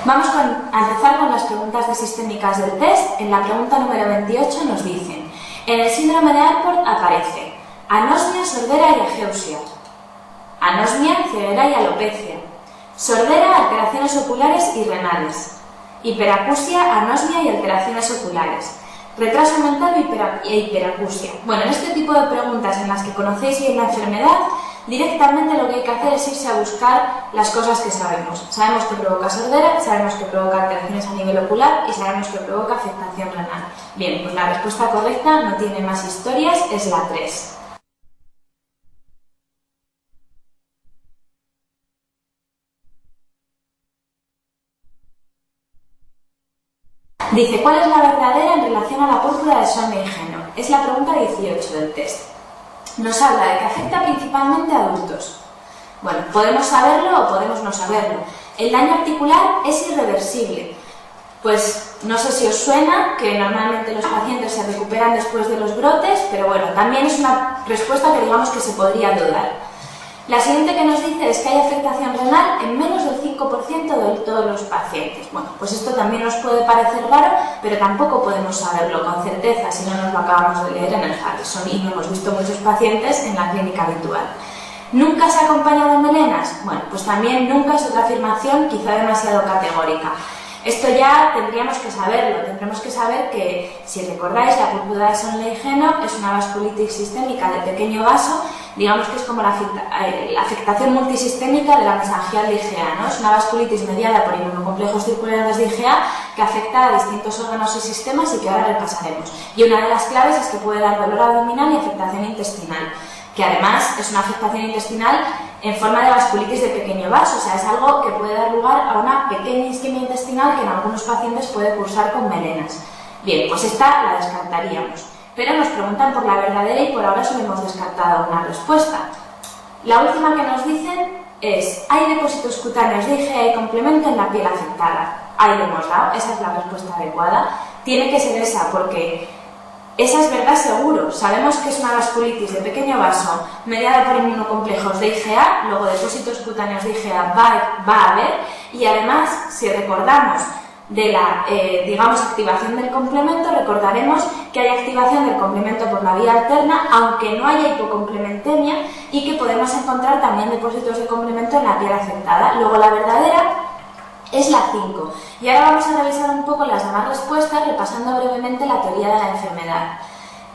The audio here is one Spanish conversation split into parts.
Vamos a empezar con las preguntas de sistémicas del test. En la pregunta número 28 nos dicen: en el síndrome de Alport aparece anosmia, sordera y ageusia, anosmia, ceguera y alopecia, sordera, alteraciones oculares y renales, hiperacusia, anosmia y alteraciones oculares, retraso mental e hiperacusia. Bueno, en este tipo de preguntas en las que conocéis bien la enfermedad, directamente lo que hay que hacer es irse a buscar las cosas que sabemos. Sabemos que provoca sordera, sabemos que provoca alteraciones a nivel ocular y sabemos que provoca afectación renal. Bien, pues la respuesta correcta no tiene más historias, es la 3. Dice: ¿cuál es la verdadera en relación a la púrpura de Son-Leigh-Heno? Es la pregunta 18 del test. Nos habla de que afecta principalmente a adultos. Bueno, podemos saberlo o podemos no saberlo. El daño articular es irreversible. Pues no sé si os suena que normalmente los pacientes se recuperan después de los brotes, pero bueno, también es una respuesta que digamos que se podría dudar. La siguiente que nos dice es que hay afectación renal en menos del 5% de todos los pacientes. Bueno, pues esto también nos puede parecer raro, pero tampoco podemos saberlo con certeza si no nos lo acabamos de leer en el Harrison y no hemos visto muchos pacientes en la clínica habitual. ¿Nunca se ha acompañado de melenas? Bueno, pues también nunca es otra afirmación quizá demasiado categórica. Esto ya tendríamos que saberlo, tendremos que saber que, si recordáis, la púrpura de Son-Leigh-Heno es una vasculitis sistémica de pequeño vaso, digamos que es como la afectación multisistémica de la mesangial de IgA, ¿no? Es una vasculitis mediada por inmunocomplejos circulantes de IgA que afecta a distintos órganos y sistemas y que ahora repasaremos. Y una de las claves es que puede dar dolor abdominal y afectación intestinal, que además es una afectación intestinal en forma de vasculitis de pequeño vaso, o sea, es algo que puede dar lugar a una pequeña isquemia intestinal que en algunos pacientes puede cursar con melenas. Bien, pues esta la descartaríamos, pero nos preguntan por la verdadera y por ahora solo hemos descartado una respuesta. La última que nos dicen es: ¿hay depósitos cutáneos de IgA y complemento en la piel afectada? Ahí lo hemos dado, esa es la respuesta adecuada. Tiene que ser esa porque esa es verdad seguro. Sabemos que es una vasculitis de pequeño vaso mediada por inmunocomplejos de IgA, luego depósitos cutáneos de IgA va a haber, y además, si recordamos de la, activación del complemento, recordaremos que hay activación del complemento por la vía alterna, aunque no haya hipocomplementemia, y que podemos encontrar también depósitos de complemento en la piel afectada. Luego la verdadera es la 5. Y ahora vamos a revisar un poco las demás respuestas repasando brevemente la teoría de la enfermedad.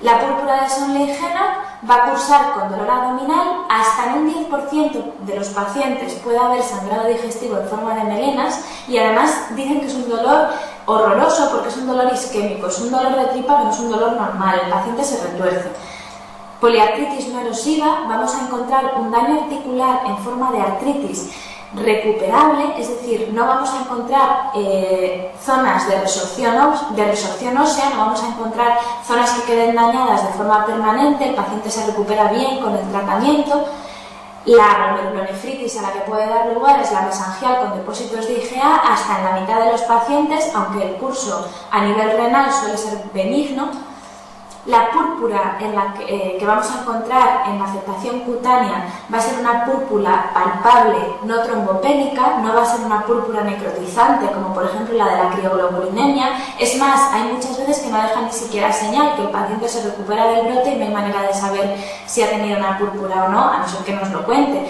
La púrpura de Son-Leigh-Heno va a cursar con dolor abdominal. Hasta en un 10% de los pacientes puede haber sangrado digestivo en forma de melenas, y además dicen que es un dolor horroroso porque es un dolor isquémico, es un dolor de tripa que no es un dolor normal, el paciente se retuerce. Poliartritis no erosiva, vamos a encontrar un daño articular en forma de artritis recuperable, es decir, no vamos a encontrar zonas de resorción ósea, no vamos a encontrar zonas que queden dañadas de forma permanente, el paciente se recupera bien con el tratamiento. La glomerulonefritis a la que puede dar lugar es la mesangial con depósitos de IgA hasta en la mitad de los pacientes, aunque el curso a nivel renal suele ser benigno. La púrpura en la que vamos a encontrar en la afectación cutánea va a ser una púrpura palpable, no trombopénica, no va a ser una púrpura necrotizante como por ejemplo la de la crioglobulinemia. Es más, hay muchas veces que no deja ni siquiera señal, que el paciente se recupera del brote y no hay manera de saber si ha tenido una púrpura o no, a no ser que nos lo cuente.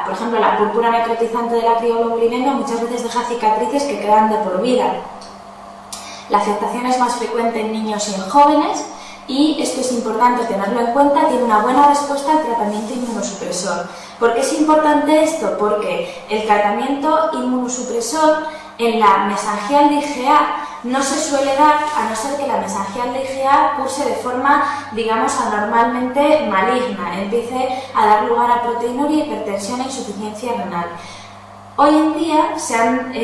Por ejemplo, la púrpura necrotizante de la crioglobulinemia muchas veces deja cicatrices que quedan de por vida. La afectación es más frecuente en niños y en jóvenes. Y esto es importante tenerlo en cuenta, tiene una buena respuesta al tratamiento inmunosupresor. ¿Por qué es importante esto? Porque el tratamiento inmunosupresor en la mesangial de IgA no se suele dar, a no ser que la mesangial de IgA curse de forma, digamos, anormalmente maligna, empiece a dar lugar a proteinuria, hipertensión e insuficiencia renal. Hoy en día se han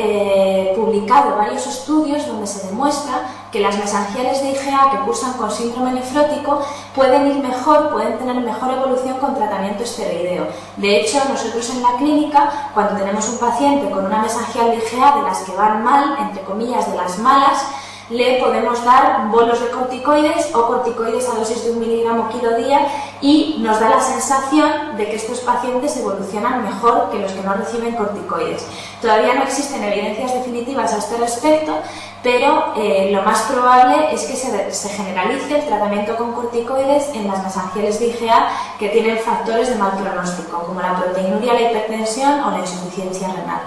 publicado varios estudios donde se demuestra que las mesangiales de IgA que cursan con síndrome nefrótico pueden ir mejor, pueden tener mejor evolución con tratamiento esteroideo. De hecho, nosotros en la clínica, cuando tenemos un paciente con una mesangial de IgA de las que van mal, entre comillas, de las malas, le podemos dar bolos de corticoides o corticoides a dosis de 1 miligramo kilo día y nos da la sensación de que estos pacientes evolucionan mejor que los que no reciben corticoides. Todavía no existen evidencias definitivas a este respecto, pero lo más probable es que se generalice el tratamiento con corticoides en las mesangiales de IgA que tienen factores de mal pronóstico, como la proteinuria, la hipertensión o la insuficiencia renal.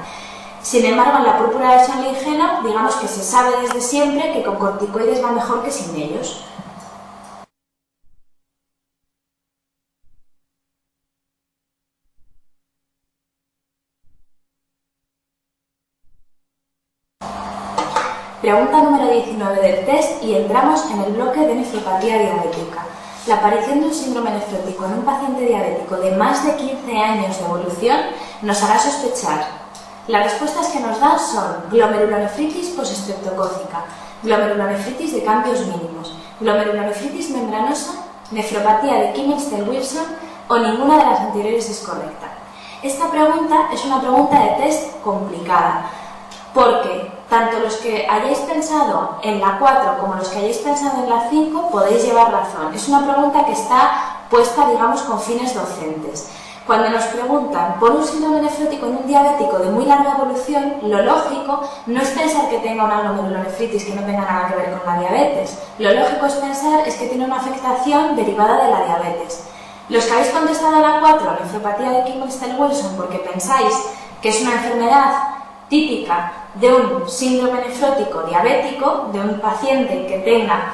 Sin embargo, en la púrpura de Shanley-Heno, digamos que se sabe desde siempre que con corticoides va mejor que sin ellos. Pregunta número 19 del test y entramos en el bloque de nefropatía diabética. La aparición de un síndrome nefrótico en un paciente diabético de más de 15 años de evolución nos hará sospechar. Las respuestas que nos dan son glomerulonefritis postestreptocócica, glomerulonefritis de cambios mínimos, glomerulonefritis membranosa, nefropatía de Kimmel-Stell-Wilson o ninguna de las anteriores es correcta. Esta pregunta es una pregunta de test complicada, porque tanto los que hayáis pensado en la 4 como los que hayáis pensado en la 5 podéis llevar razón. Es una pregunta que está puesta, digamos, con fines docentes. Cuando nos preguntan por un síndrome nefrótico en un diabético de muy larga evolución, lo lógico no es pensar que tenga una glomerulonefritis que no tenga nada que ver con la diabetes. Lo lógico es pensar que tiene una afectación derivada de la diabetes. Los que habéis contestado a la 4, nefropatía de Kimmel-Stell-Wilson, porque pensáis que es una enfermedad típica de un síndrome nefrótico diabético, de un paciente que tenga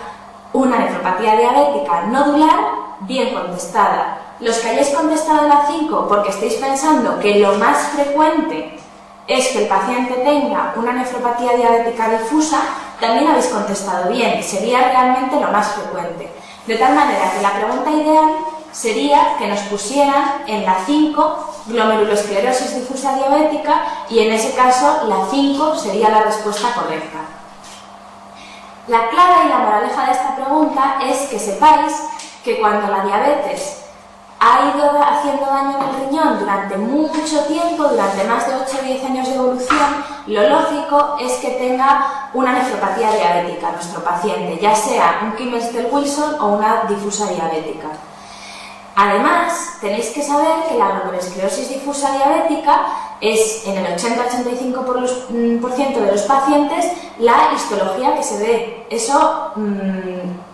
una nefropatía diabética nodular, bien contestada. Los que hayáis contestado a la 5 porque estáis pensando que lo más frecuente es que el paciente tenga una nefropatía diabética difusa, también habéis contestado bien, sería realmente lo más frecuente. De tal manera que la pregunta ideal sería que nos pusieran en la 5 glomerulosclerosis difusa diabética y en ese caso la 5 sería la respuesta correcta. La clave y la moraleja de esta pregunta es que sepáis que cuando la diabetes ha ido haciendo daño en el riñón durante mucho tiempo, durante más de 8 o 10 años de evolución, lo lógico es que tenga una nefropatía diabética nuestro paciente, ya sea un Kimmel-Stell-Wilson o una difusa diabética. Además, tenéis que saber que la glomerulosclerosis difusa diabética es en el 80-85% de los pacientes la histología que se ve. Eso,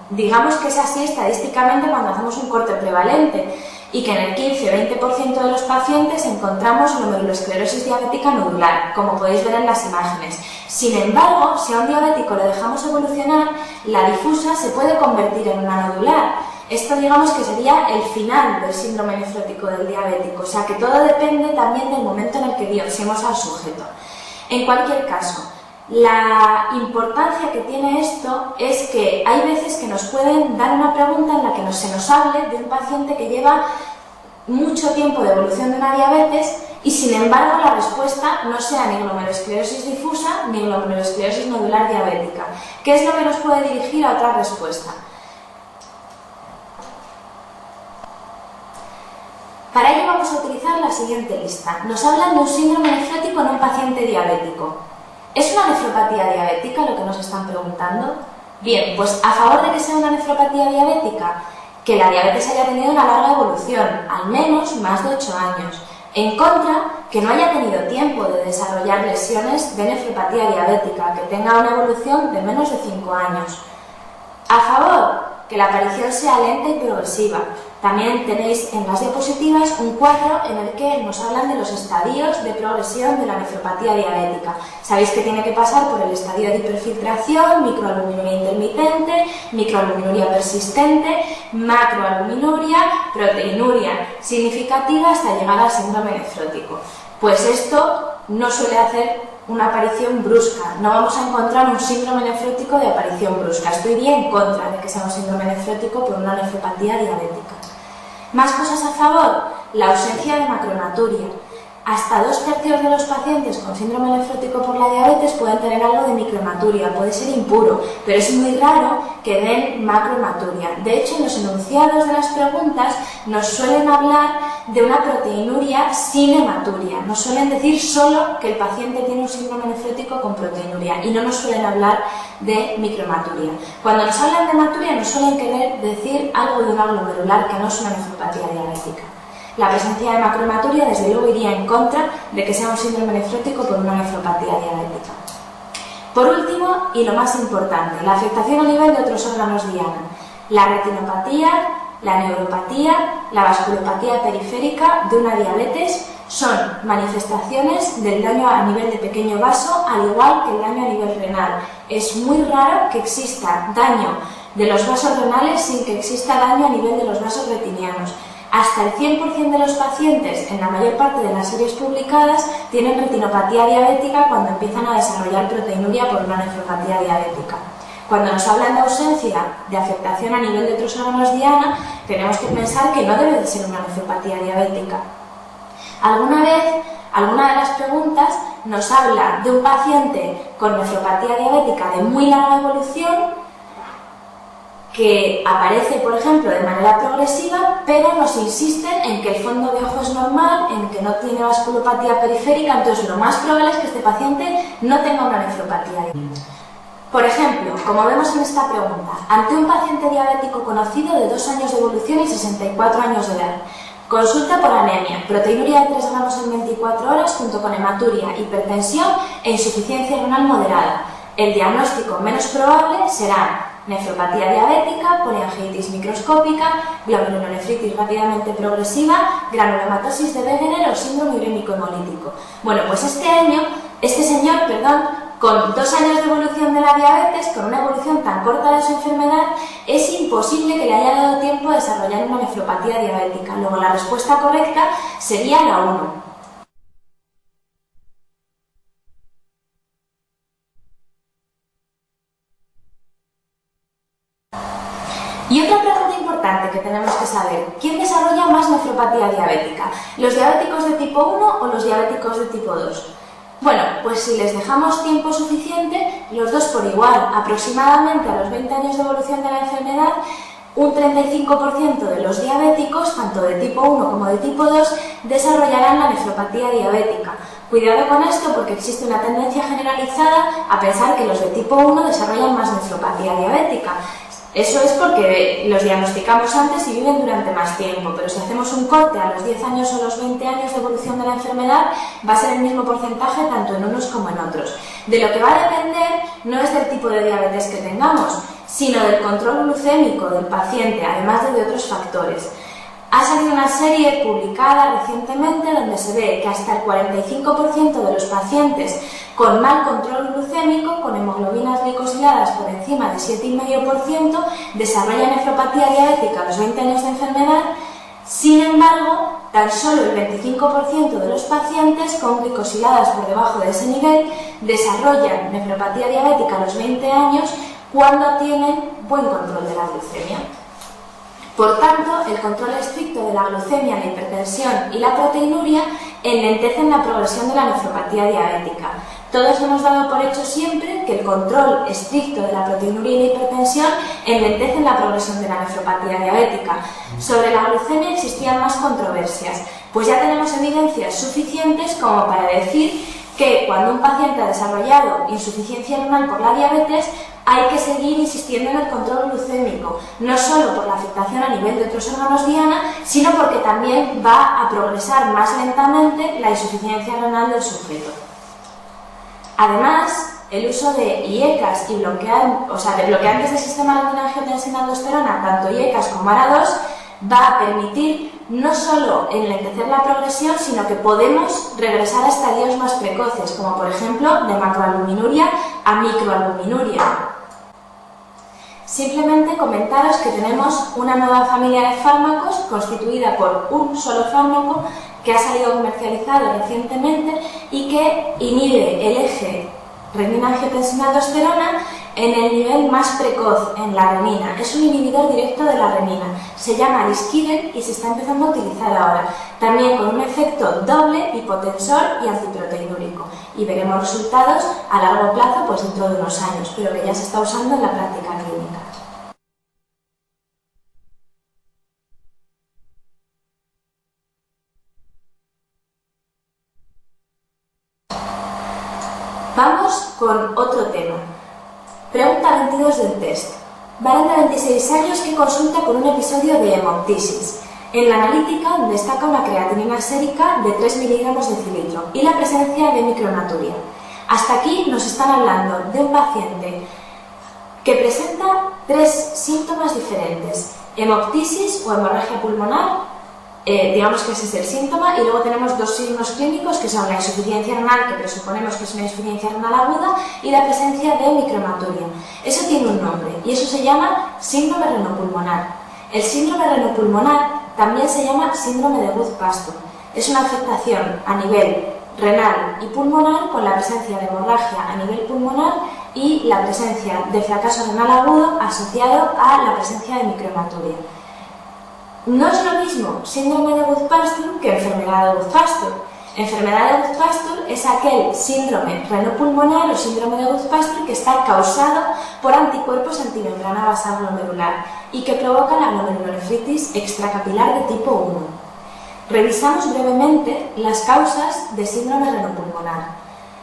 digamos que es así estadísticamente cuando hacemos un corte prevalente y que en el 15-20% de los pacientes encontramos glomerulosclerosis diabética nodular, como podéis ver en las imágenes. Sin embargo, si a un diabético le dejamos evolucionar, la difusa se puede convertir en una nodular. Esto digamos que sería el final del síndrome nefrótico del diabético, o sea que todo depende también del momento en el que biopsiemos al sujeto. En cualquier caso, la importancia que tiene esto es que hay veces que nos pueden dar una pregunta en la que se nos hable de un paciente que lleva mucho tiempo de evolución de una diabetes y sin embargo la respuesta no sea ni glomerulosclerosis difusa ni glomerulosclerosis nodular diabética. ¿Qué es lo que nos puede dirigir a otra respuesta? Para ello vamos a utilizar la siguiente lista. Nos hablan de un síndrome nefrótico en un paciente diabético. ¿Es una nefropatía diabética lo que nos están preguntando? Bien, pues a favor de que sea una nefropatía diabética, que la diabetes haya tenido una larga evolución, al menos más de 8 años. En contra, que no haya tenido tiempo de desarrollar lesiones de nefropatía diabética, que tenga una evolución de menos de 5 años. A favor, que la aparición sea lenta y progresiva. También tenéis en las diapositivas un cuadro en el que nos hablan de los estadios de progresión de la nefropatía diabética. Sabéis que tiene que pasar por el estadio de hiperfiltración, microalbuminuria intermitente, microalbuminuria persistente, macroalbuminuria, proteinuria significativa hasta llegar al síndrome nefrótico. Pues esto no suele hacer una aparición brusca. No vamos a encontrar un síndrome nefrótico de aparición brusca. Estoy bien en contra de que sea un síndrome nefrótico por una nefropatía diabética. Más cosas a favor, la ausencia de macronaturia. Hasta 2/3 de los pacientes con síndrome nefrótico por la diabetes pueden tener algo de micromaturia, puede ser impuro, pero es muy raro que den macromaturia. De hecho, en los enunciados de las preguntas nos suelen hablar de una proteinuria sin hematuria. Nos suelen decir solo que el paciente tiene un síndrome nefrótico con proteinuria y no nos suelen hablar de microhematuria. Cuando nos hablan de hematuria nos suelen querer decir algo de una glomerular que no es una nefropatía diabética. La presencia de macrohematuria desde luego iría en contra de que sea un síndrome nefrótico por una nefropatía diabética. Por último, y lo más importante, la afectación a nivel de otros órganos diana. La retinopatía, la neuropatía, la vasculopatía periférica de una diabetes son manifestaciones del daño a nivel de pequeño vaso, al igual que el daño a nivel renal. Es muy raro que exista daño de los vasos renales sin que exista daño a nivel de los vasos retinianos. Hasta el 100% de los pacientes, en la mayor parte de las series publicadas, tienen retinopatía diabética cuando empiezan a desarrollar proteinuria por una nefropatía diabética. Cuando nos hablan de ausencia de afectación a nivel de otros órganos diana, tenemos que pensar que no debe de ser una nefropatía diabética. Alguna vez, alguna de las preguntas nos habla de un paciente con nefropatía diabética de muy larga evolución que aparece, por ejemplo, de manera progresiva, pero nos insisten en que el fondo de ojo es normal, en que no tiene vasculopatía periférica, entonces lo más probable es que este paciente no tenga una nefropatía. Por ejemplo, como vemos en esta pregunta, ante un paciente diabético conocido de 2 años de evolución y 64 años de edad, consulta por anemia, proteinuria de 3 gramos en 24 horas junto con hematuria, hipertensión e insuficiencia renal moderada. El diagnóstico menos probable será nefropatía diabética, poliangiitis microscópica, glomerulonefritis rápidamente progresiva, granulomatosis de Wegener o síndrome urémico hemolítico. Bueno, pues este señor, con 2 años de evolución de la diabetes, con una evolución tan corta de su enfermedad, es imposible que le haya dado tiempo a desarrollar una nefropatía diabética. Luego la respuesta correcta sería la 1. Y otra pregunta importante que tenemos que saber, ¿quién desarrolla más nefropatía diabética? ¿Los diabéticos de tipo 1 o los diabéticos de tipo 2? Bueno, pues si les dejamos tiempo suficiente, los dos por igual, aproximadamente a los 20 años de evolución de la enfermedad, un 35% de los diabéticos, tanto de tipo 1 como de tipo 2, desarrollarán la nefropatía diabética. Cuidado con esto porque existe una tendencia generalizada a pensar que los de tipo 1 desarrollan más nefropatía diabética. Eso es porque los diagnosticamos antes y viven durante más tiempo, pero si hacemos un corte a los 10 años o los 20 años de evolución de la enfermedad, va a ser el mismo porcentaje tanto en unos como en otros. De lo que va a depender no es del tipo de diabetes que tengamos, sino del control glucémico del paciente, además de otros factores. Ha salido una serie publicada recientemente donde se ve que hasta el 45% de los pacientes con mal control glucémico, con hemoglobinas glicosiladas por encima de 7,5%, desarrollan nefropatía diabética a los 20 años de enfermedad. Sin embargo, tan solo el 25% de los pacientes con glicosiladas por debajo de ese nivel desarrollan nefropatía diabética a los 20 años cuando tienen buen control de la glucemia. Por tanto, el control estricto de la glucemia, la hipertensión y la proteinuria enlentecen la progresión de la nefropatía diabética. Todos hemos dado por hecho siempre que el control estricto de la proteinuria y la hipertensión enlentecen la progresión de la nefropatía diabética. Sobre la glucemia existían más controversias, pues ya tenemos evidencias suficientes como para decir que cuando un paciente ha desarrollado insuficiencia renal por la diabetes, hay que seguir insistiendo en el control glucémico, no solo por la afectación a nivel de otros órganos diana, sino porque también va a progresar más lentamente la insuficiencia renal del sujeto. Además, el uso de IECAS y de bloqueantes del sistema renin-angiotensina-aldosterona, tanto IECAS como ARA2, va a permitir no solo enlentecer la progresión, sino que podemos regresar a estadios más precoces, como por ejemplo de macroalbuminuria a microalbuminuria. Simplemente comentaros que tenemos una nueva familia de fármacos constituida por un solo fármaco que ha salido comercializado recientemente y que inhibe el eje renina-angiotensina-aldosterona en el nivel más precoz, en la renina. Es un inhibidor directo de la renina. Se llama Lisquiden y se está empezando a utilizar ahora. También con un efecto doble, hipotensor y antiproteinúrico. Y veremos resultados a largo plazo, pues dentro de unos años, pero que ya se está usando en la práctica clínica. con otro tema. Pregunta 22 del test. Varón de 26 años que consulta con un episodio de hemoptisis. En la analítica destaca una creatinina sérica de 3 miligramos de cilitro y la presencia de micronaturia. Hasta aquí nos están hablando de un paciente que presenta 3 síntomas diferentes: hemoptisis o hemorragia pulmonar, digamos que ese es el síntoma, y luego tenemos 2 signos clínicos que son la insuficiencia renal, que presuponemos que es una insuficiencia renal aguda, y la presencia de micronaturia. Eso tiene un nombre y eso se llama síndrome renopulmonar. El síndrome renopulmonar también se llama síndrome de Woods-Pastur. Es una afectación a nivel renal y pulmonar con la presencia de hemorragia a nivel pulmonar y la presencia de fracaso renal agudo asociado a la presencia de micronaturia. No es lo mismo síndrome de Woods-Pastur que enfermedad de Woods-Pastur. Enfermedad de Woods-Pastur es aquel síndrome renopulmonar o síndrome de Woods-Pastur que está causado por anticuerpos antimembrana basal glomerular y que provoca la glomerulonefritis extracapilar de tipo 1. Revisamos brevemente las causas de síndrome renopulmonar.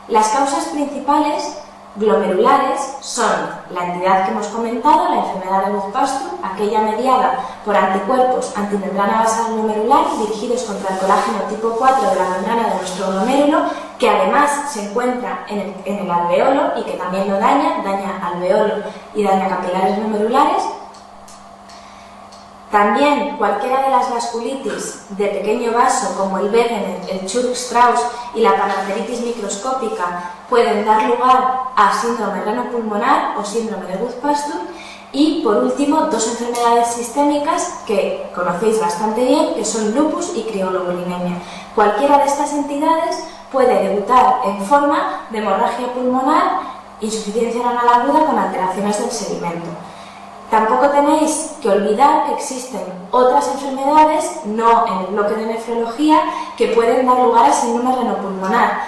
Las causas principales glomerulares son la entidad que hemos comentado, la enfermedad de Woods-Pastur, aquella mediada por anticuerpos antimembrana basal glomerular dirigidos contra el colágeno tipo 4 de la membrana de nuestro glomérulo, que además se encuentra en el alveolo y que también lo daña alveolo y daña capilares glomerulares. También cualquiera de las vasculitis de pequeño vaso, como el Wegener, el Churg-Strauss y la panarteritis microscópica, pueden dar lugar a síndrome renopulmonar o síndrome de Woods-Pastur. Y por último, 2 enfermedades sistémicas que conocéis bastante bien, que son lupus y crioglobulinemia. Cualquiera de estas entidades puede debutar en forma de hemorragia pulmonar, insuficiencia renal aguda con alteraciones del sedimento. Tampoco tenéis que olvidar que existen otras enfermedades, no en el bloque de nefrología, que pueden dar lugar a síndrome renopulmonar.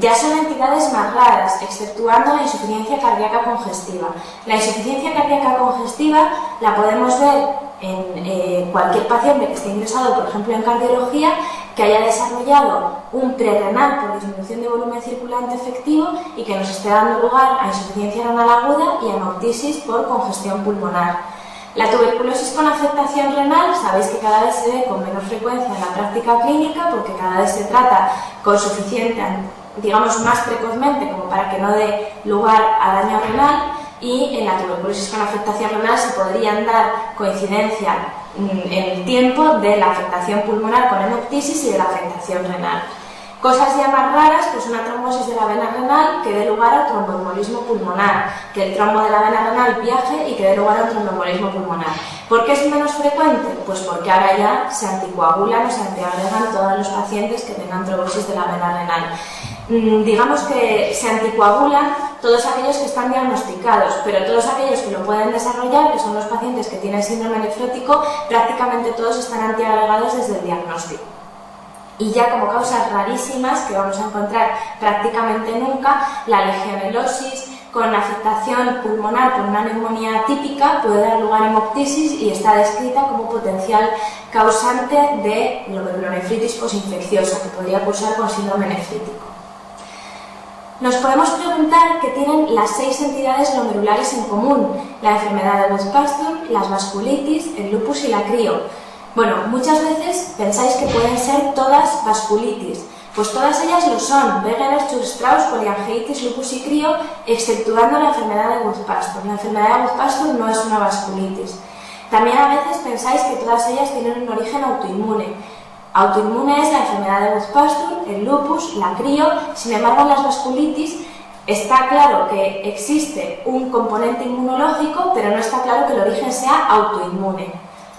Ya son entidades más raras, exceptuando la insuficiencia cardíaca congestiva. La insuficiencia cardíaca congestiva la podemos ver en cualquier paciente que esté ingresado, por ejemplo, en cardiología, que haya desarrollado un prerrenal por disminución de volumen circulante efectivo y que nos esté dando lugar a insuficiencia renal aguda y a hemoptisis por congestión pulmonar. La tuberculosis con afectación renal, sabéis que cada vez se ve con menos frecuencia en la práctica clínica porque cada vez se trata con suficiente, digamos, más precozmente como para que no dé lugar a daño renal, y en la tuberculosis con afectación renal se podrían dar coincidencia en el tiempo de la afectación pulmonar con hemoptisis y de la afectación renal. Cosas ya más raras, pues una trombosis de la vena renal que dé lugar a tromboembolismo pulmonar, que el trombo de la vena renal viaje y que dé lugar a un tromboembolismo pulmonar. ¿Por qué es menos frecuente? Pues porque ahora ya se anticoagulan o se antiagregan todos los pacientes que tengan trombosis de la vena renal. Digamos que se anticoagulan todos aquellos que están diagnosticados, pero todos aquellos que lo pueden desarrollar, que son los pacientes que tienen síndrome nefrótico, prácticamente todos están antiagregados desde el diagnóstico. Y ya como causas rarísimas que vamos a encontrar prácticamente nunca, la legionelosis con afectación pulmonar por una neumonía típica puede dar lugar a hemoptisis y está descrita como potencial causante de glomerulonefritis posinfecciosa que podría cursar con síndrome nefrítico. Nos podemos preguntar qué tienen las 6 entidades glomerulares en común: la enfermedad de Woods-Pastur, las vasculitis, el lupus y la crio. Bueno, muchas veces pensáis que pueden ser todas vasculitis, pues todas ellas lo son: Wegener, Churg-Strauss, poliangeitis, lupus y crio, exceptuando la enfermedad de Woods-Pastur. La enfermedad de Woods-Pastur no es una vasculitis. También a veces pensáis que todas ellas tienen un origen autoinmune. Autoinmune es la enfermedad de Woods-Pastur, el lupus, la crio. Sin embargo, en las vasculitis está claro que existe un componente inmunológico, pero no está claro que el origen sea autoinmune.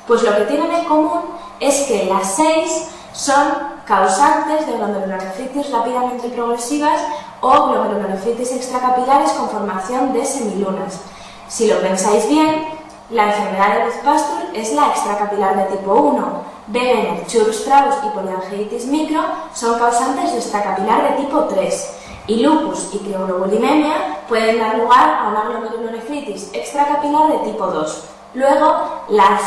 Pues lo que tienen en común es que las 6 son causantes de glomerulonefritis rápidamente progresivas o glomerulonefritis extracapilares con formación de semilunas. Si lo pensáis bien, la enfermedad de Woods-Pastur es la extracapilar de tipo 1. Wegener, Churg-Strauss y poliangeitis micro son causantes de extracapilar de tipo 3. Y lupus y crioglobulinemia pueden dar lugar a una glomerulonefritis extracapilar de tipo 2. Luego, las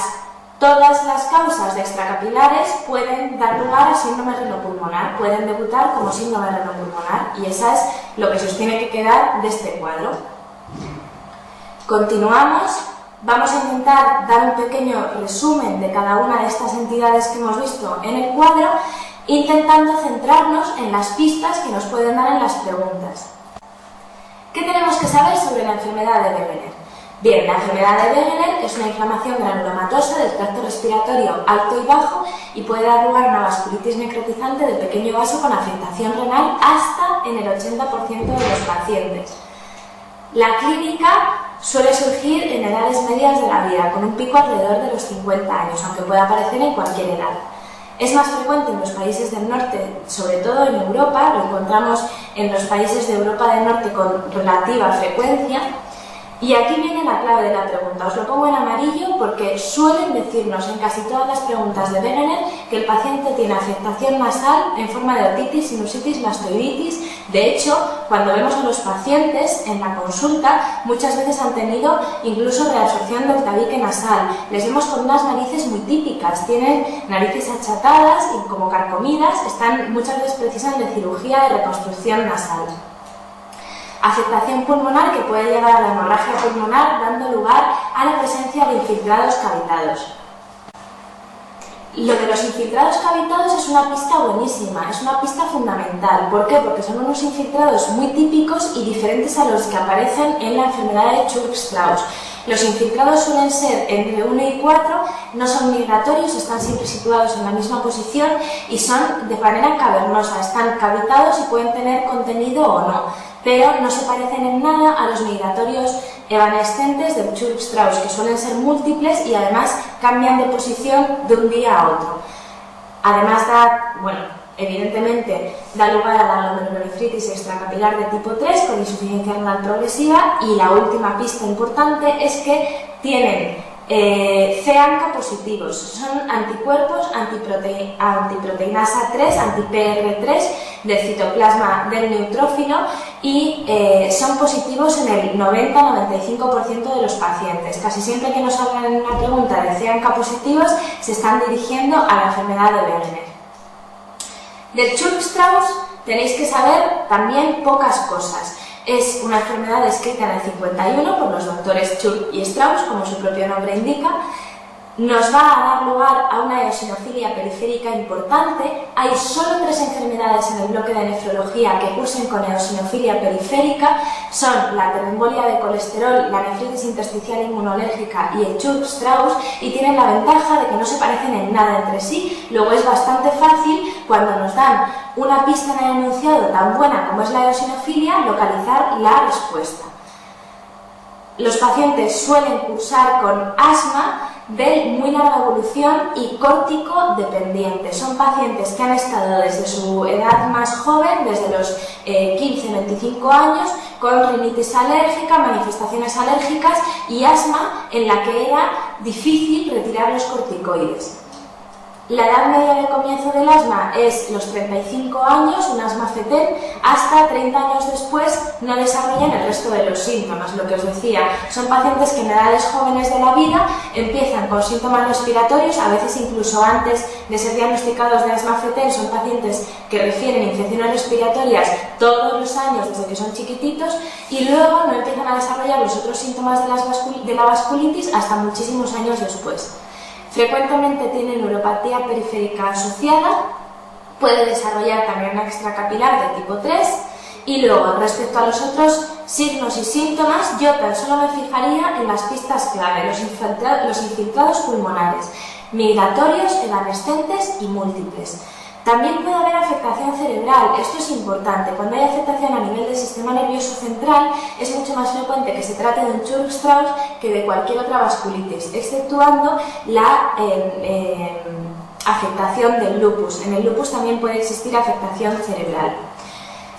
Todas las causas de extracapilares pueden dar lugar a síndrome renopulmonar, pueden debutar como síndrome renopulmonar, y eso es lo que se os tiene que quedar de este cuadro. Continuamos. Vamos a intentar dar un pequeño resumen de cada una de estas entidades que hemos visto en el cuadro, intentando centrarnos en las pistas que nos pueden dar en las preguntas. ¿Qué tenemos que saber sobre la enfermedad de Wegener? Bien, la enfermedad de Wegener es una inflamación granulomatosa del tracto respiratorio alto y bajo y puede dar lugar a una vasculitis necrotizante del pequeño vaso con afectación renal hasta en el 80% de los pacientes. La clínica suele surgir en edades medias de la vida, con un pico alrededor de los 50 años, aunque pueda aparecer en cualquier edad. Es más frecuente en los países del norte, sobre todo en Europa, lo encontramos en los países de Europa del Norte con relativa frecuencia. Y aquí viene la clave de la pregunta. Os lo pongo en amarillo porque suelen decirnos en casi todas las preguntas de Wegener que el paciente tiene afectación nasal en forma de otitis, sinusitis, mastoiditis. De hecho, cuando vemos a los pacientes en la consulta, muchas veces han tenido incluso reabsorción del tabique nasal. Les vemos con unas narices muy típicas, tienen narices achatadas y como carcomidas, muchas veces precisan de cirugía de reconstrucción nasal. Afectación pulmonar que puede llevar a la hemorragia pulmonar, dando lugar a la presencia de infiltrados cavitados. Lo de los infiltrados cavitados es una pista buenísima, es una pista fundamental. ¿Por qué? Porque son unos infiltrados muy típicos y diferentes a los que aparecen en la enfermedad de Churg-Strauss. Los infiltrados suelen ser entre 1 y 4, no son migratorios, están siempre situados en la misma posición y son de manera cavernosa, están cavitados y pueden tener contenido o no, pero no se parecen en nada a los migratorios evanescentes de Churg-Strauss, que suelen ser múltiples y además cambian de posición de un día a otro. Además evidentemente da lugar a la glomerulonefritis extracapilar de tipo 3 con insuficiencia renal progresiva, y la última pista importante es que tienen C-ANCA positivos, son anticuerpos antiproteinasa 3, anti-PR3 del citoplasma del neutrófilo y son positivos en el 90-95% de los pacientes. Casi siempre que nos hablan en una pregunta de C-ANCA positivos se están dirigiendo a la enfermedad de Wegener. Del Churg-Strauss tenéis que saber también pocas cosas. Es una enfermedad descrita en el 51 por los doctores Churg y Strauss, como su propio nombre indica. Nos va a dar lugar a una eosinofilia periférica importante. Hay solo 3 enfermedades en el bloque de nefrología que cursen con eosinofilia periférica. Son la terembolia de colesterol, la nefritis intersticial inmunolérgica y el Churg-Strauss, y tienen la ventaja de que no se parecen en nada entre sí. Luego es bastante fácil, cuando nos dan una pista en el enunciado tan buena como es la eosinofilia, localizar la respuesta. Los pacientes suelen cursar con asma de muy larga evolución y córtico dependiente. Son pacientes que han estado desde su edad más joven, desde los 15-25 años, con rinitis alérgica, manifestaciones alérgicas y asma en la que era difícil retirar los corticoides. La edad media de comienzo del asma es los 35 años, un asma fetén, hasta 30 años después no desarrollan el resto de los síntomas. Lo que os decía, son pacientes que en edades jóvenes de la vida empiezan con síntomas respiratorios, a veces incluso antes de ser diagnosticados de asma fetén, son pacientes que refieren infecciones respiratorias todos los años desde que son chiquititos, y luego no empiezan a desarrollar los otros síntomas de la vasculitis hasta muchísimos años después. Frecuentemente tiene neuropatía periférica asociada, puede desarrollar también una extracapilar de tipo 3, y luego respecto a los otros signos y síntomas, yo tan solo me fijaría en las pistas clave, los infiltrados pulmonares, migratorios, evanescentes y múltiples. También puede haber afectación cerebral, esto es importante. Cuando hay afectación a nivel del sistema nervioso central, es mucho más frecuente que se trate de un Churg-Strauss que de cualquier otra vasculitis, exceptuando la afectación del lupus. En el lupus también puede existir afectación cerebral.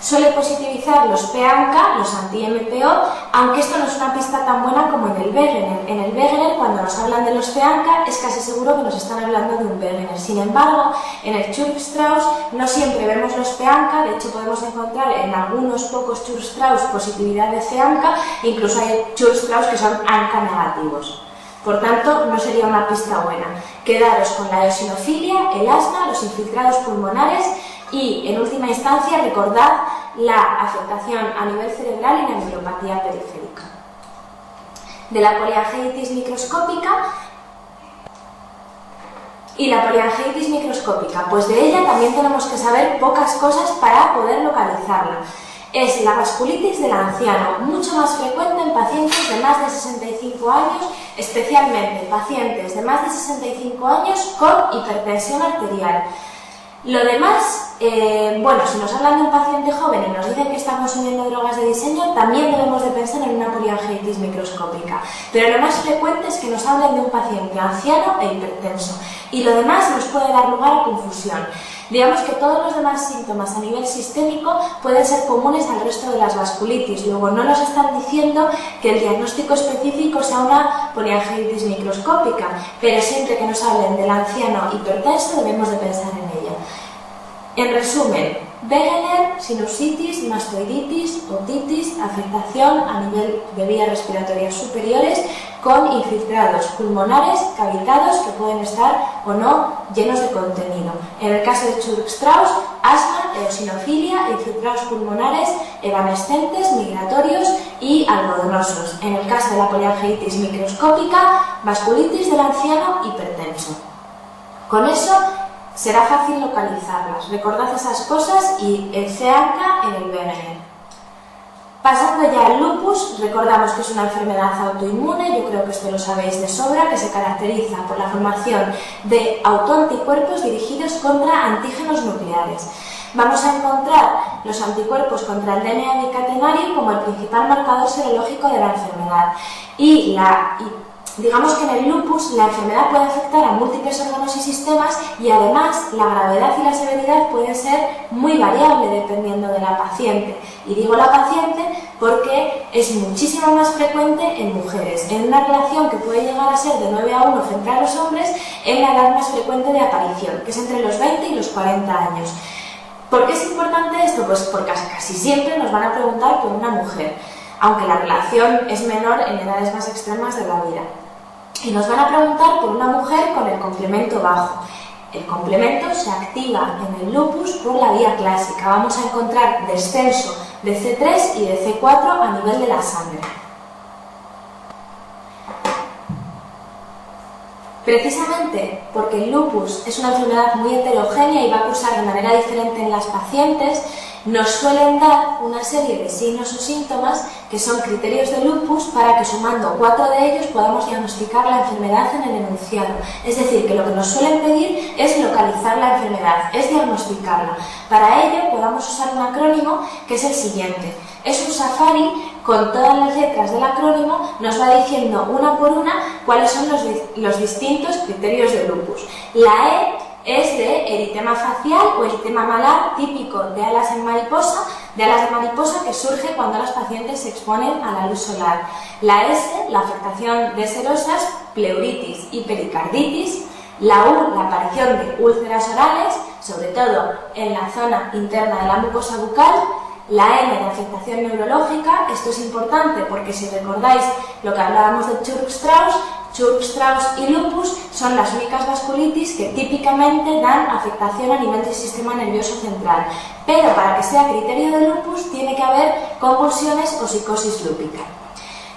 Suele positivizar los p-ANCA, los anti-MPO, aunque esto no es una pista tan buena como en el Wegener. En el Wegener, cuando nos hablan de los p-ANCA, es casi seguro que nos están hablando de un Wegener. Sin embargo, en el Churg-Strauss no siempre vemos los p-ANCA, de hecho podemos encontrar en algunos pocos Churg-Strauss positividad de c-ANCA, incluso hay Churg-Strauss que son ANCA negativos. Por tanto, no sería una pista buena. Quedaros con la eosinofilia, el asma, los infiltrados pulmonares y, en última instancia, recordad la afectación a nivel cerebral y la neuropatía periférica. De la poliangeitis microscópica pues de ella también tenemos que saber pocas cosas para poder localizarla. Es la vasculitis del anciano, mucho más frecuente en pacientes de más de 65 años, especialmente pacientes de más de 65 años con hipertensión arterial. Lo demás, bueno, si nos hablan de un paciente joven y nos dicen que está consumiendo drogas de diseño, también debemos de pensar en una poliangeitis microscópica. Pero lo más frecuente es que nos hablen de un paciente anciano e hipertenso. Y lo demás nos puede dar lugar a confusión. Digamos que todos los demás síntomas a nivel sistémico pueden ser comunes al resto de las vasculitis. Luego, no nos están diciendo que el diagnóstico específico sea una poliangeitis microscópica, pero siempre que nos hablen del anciano hipertenso debemos de pensar en ella. En resumen, Wegener, sinusitis, mastoiditis, otitis, afectación a nivel de vías respiratorias superiores con infiltrados pulmonares cavitados que pueden estar o no llenos de contenido. En el caso de Churg-Strauss, asma, eosinofilia, infiltrados pulmonares evanescentes, migratorios y algodonosos. En el caso de la poliangeitis microscópica, vasculitis del anciano hipertenso. Con eso será fácil localizarlas. Recordad esas cosas y se ancla en el Wegener. Pasando ya al lupus, recordamos que es una enfermedad autoinmune, yo creo que esto lo sabéis de sobra, que se caracteriza por la formación de autoanticuerpos dirigidos contra antígenos nucleares. Vamos a encontrar los anticuerpos contra el DNA bicatenario como el principal marcador serológico de la enfermedad. Digamos que en el lupus la enfermedad puede afectar a múltiples órganos y sistemas y además la gravedad y la severidad pueden ser muy variable dependiendo de la paciente. Y digo la paciente porque es muchísimo más frecuente en mujeres, en una relación que puede llegar a ser de 9 a 1 frente a los hombres en la edad más frecuente de aparición, que es entre los 20 y los 40 años. ¿Por qué es importante esto? Pues porque casi siempre nos van a preguntar por una mujer, aunque la relación es menor en edades más extremas de la vida. Y nos van a preguntar por una mujer con el complemento bajo. El complemento se activa en el lupus por la vía clásica. Vamos a encontrar descenso de C3 y de C4 a nivel de la sangre. Precisamente porque el lupus es una enfermedad muy heterogénea y va a cursar de manera diferente en las pacientes, nos suelen dar una serie de signos o síntomas que son criterios de lupus para que sumando 4 de ellos podamos diagnosticar la enfermedad en el enunciado. Es decir, que lo que nos suelen pedir es localizar la enfermedad, es diagnosticarla. Para ello podamos usar un acrónimo que es el siguiente. Es un safari con todas las letras del acrónimo, nos va diciendo una por una cuáles son los distintos criterios de lupus. La E es de eritema facial o eritema malar típico de alas de mariposa que surge cuando las pacientes se exponen a la luz solar. La S, la afectación de serosas, pleuritis y pericarditis. La U, la aparición de úlceras orales, sobre todo en la zona interna de la mucosa bucal. La N de afectación neurológica, esto es importante porque si recordáis lo que hablábamos de Churg-Strauss y lupus son las únicas vasculitis que típicamente dan afectación a nivel del sistema nervioso central. Pero para que sea criterio de lupus tiene que haber convulsiones o psicosis lúpica.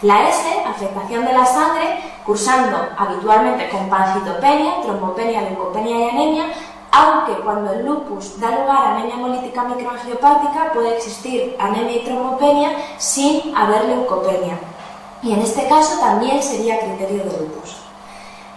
La S, afectación de la sangre, cursando habitualmente con pancitopenia, trombopenia, leucopenia y anemia, aunque cuando el lupus da lugar a anemia hemolítica microangiopática puede existir anemia y trombopenia sin haber leucopenia. Y en este caso también sería criterio de lupus.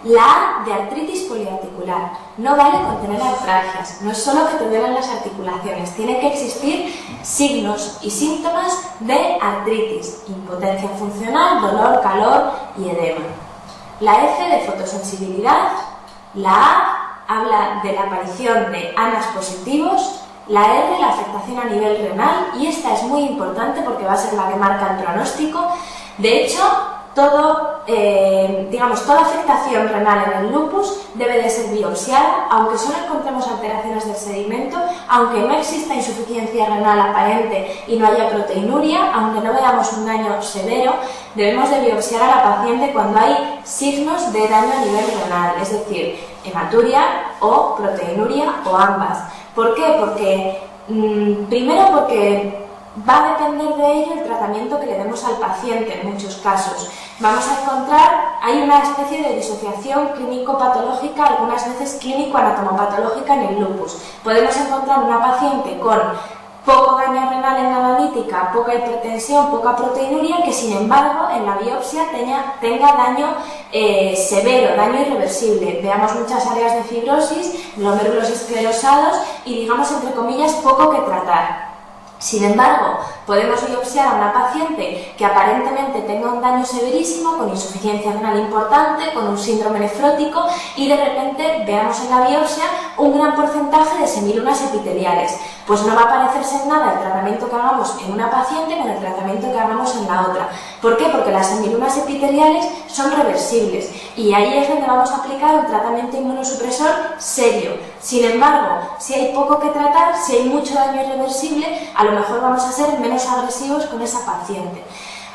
La A de artritis poliarticular. No vale con tener artralgias, no es solo que te duelan las articulaciones, tiene que existir signos y síntomas de artritis, impotencia funcional, dolor, calor y edema. La F de fotosensibilidad. La A habla de la aparición de ANAS positivos. La R, la afectación a nivel renal, y esta es muy importante porque va a ser la que marca el pronóstico. De hecho, toda afectación renal en el lupus debe de ser biopsiada, aunque solo encontremos alteraciones del sedimento, aunque no exista insuficiencia renal aparente y no haya proteinuria, aunque no veamos un daño severo, debemos de biopsiar a la paciente cuando hay signos de daño a nivel renal, es decir, hematuria o proteinuria o ambas. ¿Por qué? Primero porque va a depender de ello el tratamiento que le demos al paciente en muchos casos. Vamos a encontrar, hay una especie de disociación clínico-patológica, algunas veces clínico-anatomopatológica en el lupus. Podemos encontrar una paciente con poco daño renal en la analítica, poca hipertensión, poca proteinuria, que sin embargo en la biopsia tenga daño severo, daño irreversible. Veamos muchas áreas de fibrosis, glomérulos esclerosados y, digamos, entre comillas, poco que tratar. Sin embargo, podemos biopsiar a una paciente que aparentemente tenga un daño severísimo, con insuficiencia renal importante, con un síndrome nefrótico, y de repente veamos en la biopsia un gran porcentaje de semilunas epiteliales. Pues no va a parecerse en nada el tratamiento que hagamos en una paciente con el tratamiento que hagamos en la otra. ¿Por qué? Porque las semilunas epiteliales son reversibles y ahí es donde vamos a aplicar un tratamiento inmunosupresor serio. Sin embargo, si hay poco que tratar, si hay mucho daño irreversible, a lo mejor vamos a ser menos agresivos con esa paciente.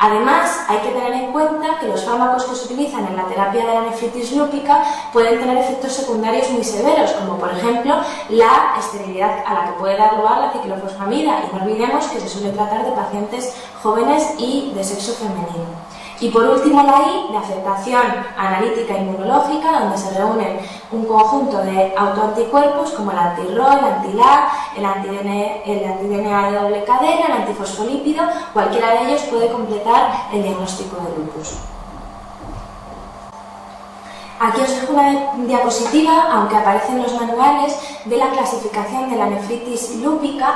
Además, hay que tener en cuenta que los fármacos que se utilizan en la terapia de la nefritis lúpica pueden tener efectos secundarios muy severos, como por ejemplo la esterilidad a la que puede dar lugar la ciclofosfamida, y no olvidemos que se suele tratar de pacientes jóvenes y de sexo femenino. Y por último la I, de afectación analítica inmunológica, donde se reúnen un conjunto de autoanticuerpos como el anti-RO, el anti-LA, el anti-DNA de doble cadena, el antifosfolípido. Cualquiera de ellos puede completar el diagnóstico de lupus. Aquí os dejo una diapositiva, aunque aparece en los manuales, de la clasificación de la nefritis lúpica.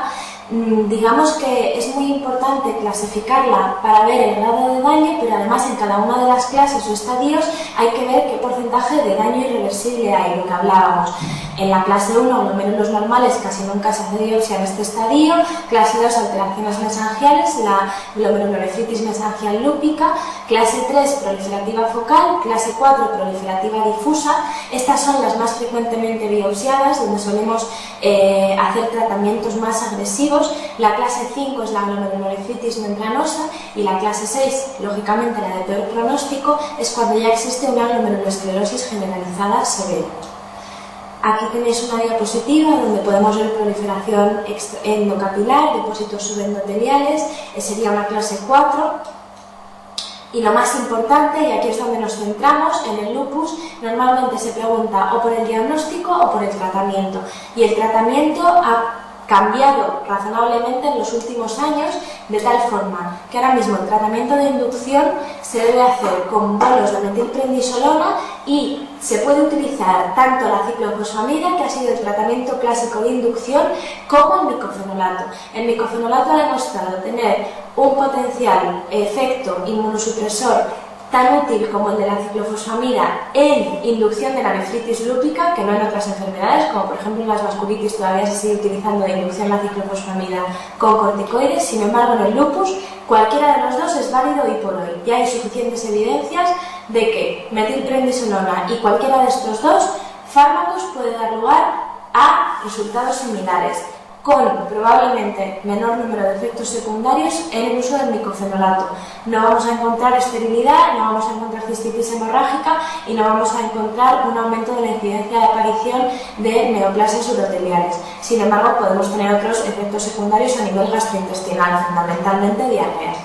Digamos que es muy importante clasificarla para ver el grado de daño, pero además en cada una de las clases o estadios hay que ver qué porcentaje de daño irreversible hay, lo que hablábamos. En la clase 1, glomérulos normales, casi nunca se hace biopsia en este estadio. Clase 2, alteraciones mesangiales, la glomerulonefritis mesangial lúpica. Clase 3, proliferativa focal. Clase 4, proliferativa difusa. Estas son las más frecuentemente biopsiadas, donde solemos hacer tratamientos más agresivos. La clase 5 es la glomerulonefritis membranosa, y la clase 6, lógicamente la de peor pronóstico, es cuando ya existe una glomerulosclerosis generalizada severa. Aquí tenéis una diapositiva donde podemos ver proliferación endocapilar, depósitos subendoteliales, sería una clase 4. Y lo más importante, y aquí es donde nos centramos, en el lupus normalmente se pregunta o por el diagnóstico o por el tratamiento. Y el tratamiento ha cambiado razonablemente en los últimos años, de tal forma que ahora mismo el tratamiento de inducción se debe hacer con bolos de metilprednisolona, y se puede utilizar tanto la ciclofosfamida, que ha sido el tratamiento clásico de inducción, como el micofenolato. El micofenolato ha demostrado tener un potencial efecto inmunosupresor tan útil como el de la ciclofosfamida en inducción de la nefritis lúpica, que no en otras enfermedades, como por ejemplo en las vasculitis todavía se sigue utilizando de inducción la ciclofosfamida con corticoides. Sin embargo, en el lupus cualquiera de los dos es válido hoy por hoy. Ya hay suficientes evidencias de que metilprednisolona y cualquiera de estos dos fármacos puede dar lugar a resultados similares, con probablemente menor número de efectos secundarios en el uso del micofenolato. No vamos a encontrar esterilidad, no vamos a encontrar cistitis hemorrágica y no vamos a encontrar un aumento de la incidencia de aparición de neoplasias uroteliales. Sin embargo, podemos tener otros efectos secundarios a nivel gastrointestinal, fundamentalmente diarreas.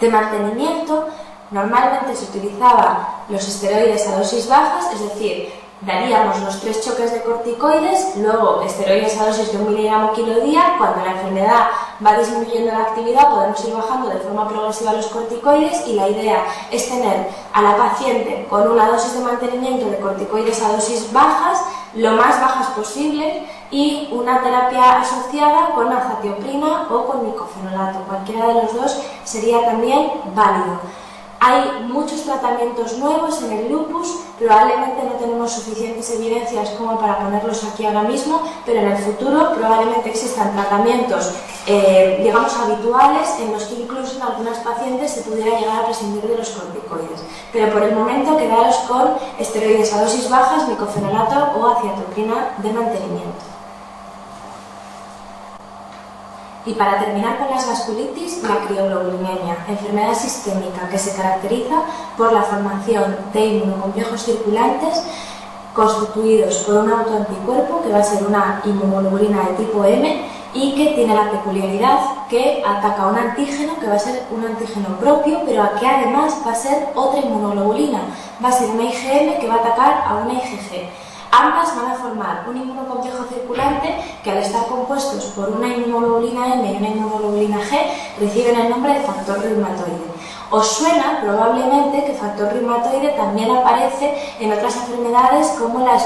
De mantenimiento, normalmente se utilizaba los esteroides a dosis bajas, es decir, daríamos los 3 choques de corticoides, luego esteroides a dosis de 1 miligramo kilo día. Cuando la enfermedad va disminuyendo la actividad, podemos ir bajando de forma progresiva los corticoides, y la idea es tener a la paciente con una dosis de mantenimiento de corticoides a dosis bajas, lo más bajas posible, y una terapia asociada con azatioprina o con micofenolato. Cualquiera de los dos sería también válido. Hay muchos tratamientos nuevos en el lupus, probablemente no tenemos suficientes evidencias como para ponerlos aquí ahora mismo, pero en el futuro probablemente existan tratamientos, digamos, habituales en los que incluso en algunas pacientes se pudiera llegar a prescindir de los corticoides. Pero por el momento quedaros con esteroides a dosis bajas, micofenolato o aciatopina de mantenimiento. Y para terminar con las vasculitis, la crioglobulinemia, enfermedad sistémica que se caracteriza por la formación de inmunocomplejos circulantes constituidos por un autoanticuerpo que va a ser una inmunoglobulina de tipo M y que tiene la peculiaridad que ataca a un antígeno que va a ser un antígeno propio, pero que además va a ser otra inmunoglobulina, va a ser una IgM que va a atacar a una IgG. Ambas van a formar un inmunocomplejo circulante que, al estar compuestos por una inmunoglobulina M y una inmunoglobulina G, reciben el nombre de factor reumatoide. Os suena probablemente que factor reumatoide también aparece en otras enfermedades como la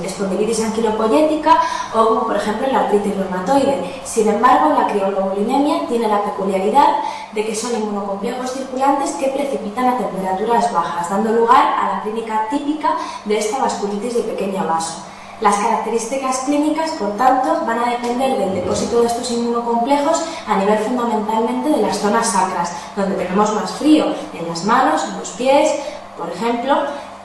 espondilitis anquilopoyética o como por ejemplo la artritis reumatoide. Sin embargo, la crioglobulinemia tiene la peculiaridad de que son inmunocomplejos circulantes que precipitan a temperaturas bajas, dando lugar a la clínica típica de esta vasculitis de pequeño vaso. Las características clínicas, por tanto, van a depender del depósito de estos inmunocomplejos a nivel fundamentalmente de las zonas sacras, donde tenemos más frío, en las manos, en los pies, por ejemplo,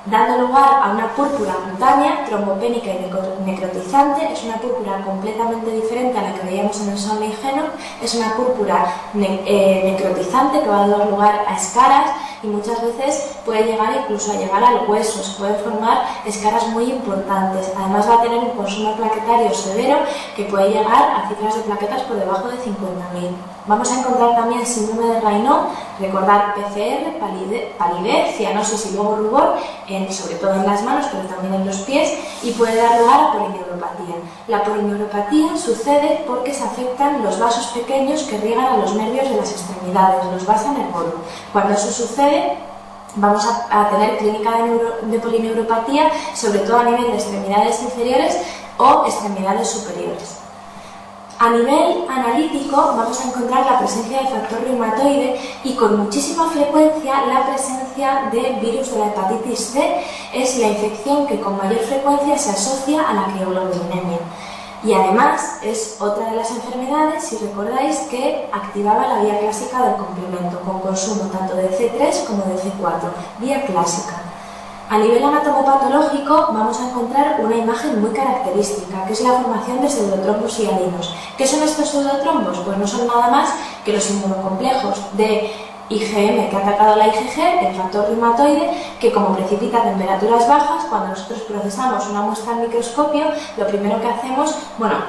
dando lugar a una púrpura cutánea, trombopénica y necrotizante. Es una púrpura completamente diferente a la que veíamos en el Sommeigeno. Es una púrpura necrotizante que va a dar lugar a escaras y muchas veces puede llegar incluso a llegar al hueso, se pueden formar escaras muy importantes. Además va a tener un consumo plaquetario severo que puede llegar a cifras de plaquetas por debajo de 50.000. Vamos a encontrar también síndrome de Raynaud, recordar PCR, palidez, cianosis y luego rubor, sobre todo en las manos, pero también en los pies, y puede dar lugar a polineuropatía. La polineuropatía sucede porque se afectan los vasos pequeños que riegan a los nervios de las extremidades, los vasa nervorum. Cuando eso sucede, vamos a tener clínica de polineuropatía, sobre todo a nivel de extremidades inferiores o extremidades superiores. A nivel analítico vamos a encontrar la presencia de factor reumatoide y con muchísima frecuencia la presencia de virus de la hepatitis C. Es la infección que con mayor frecuencia se asocia a la crioglobulinemia. Y además es otra de las enfermedades, si recordáis, que activaba la vía clásica del complemento, con consumo tanto de C3 como de C4, vía clásica. A nivel anatomopatológico vamos a encontrar una imagen muy característica, que es la formación de pseudotrombos hialinos. ¿Qué son estos pseudotrombos? Pues no son nada más que los inmunocomplejos de IgM que ha atacado a la IgG, el factor reumatoide, que como precipita a temperaturas bajas, cuando nosotros procesamos una muestra al microscopio, lo primero que hacemos,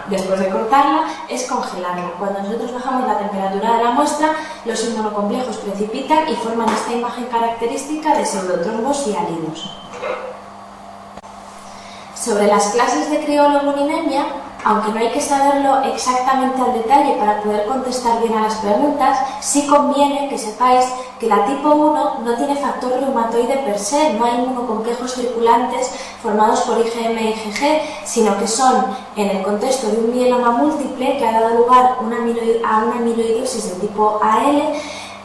después de cortarla, es congelarla. Cuando nosotros bajamos la temperatura de la muestra, los inmunocomplejos precipitan y forman esta imagen característica de pseudotrombos hialinos. Sobre las clases de crioglobulinemia, aunque no hay que saberlo exactamente al detalle para poder contestar bien a las preguntas, sí conviene que sepáis que la tipo 1 no tiene factor reumatoide per se, no hay inmunocomplejos circulantes formados por IgM e IgG, sino que son en el contexto de un mieloma múltiple que ha dado lugar a una amiloidosis de tipo AL,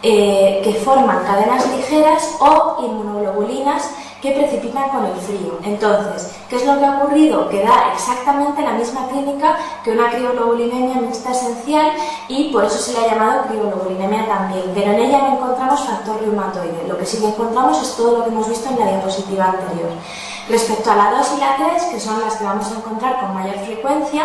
que forman cadenas ligeras o inmunoglobulinas que precipitan con el frío. Entonces, ¿qué es lo que ha ocurrido? Que da exactamente la misma clínica que una crioglobulinemia mixta esencial y por eso se le ha llamado crioglobulinemia también, pero en ella no encontramos factor reumatoide. Lo que sí que encontramos es todo lo que hemos visto en la diapositiva anterior. Respecto a la 2 y la 3, que son las que vamos a encontrar con mayor frecuencia,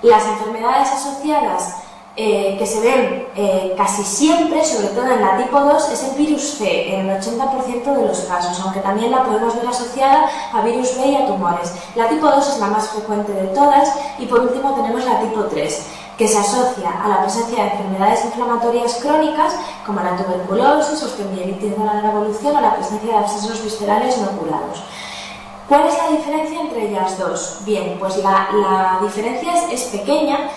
las enfermedades asociadas que se ven casi siempre, sobre todo en la tipo 2, es el virus C, en el 80% de los casos, aunque también la podemos ver asociada a virus B y a tumores. La tipo 2 es la más frecuente de todas y por último tenemos la tipo 3, que se asocia a la presencia de enfermedades inflamatorias crónicas como la tuberculosis, osteomielitis de larga evolución o la presencia de abscesos viscerales no curados. ¿Cuál es la diferencia entre ellas dos? Bien, pues la diferencia es pequeña.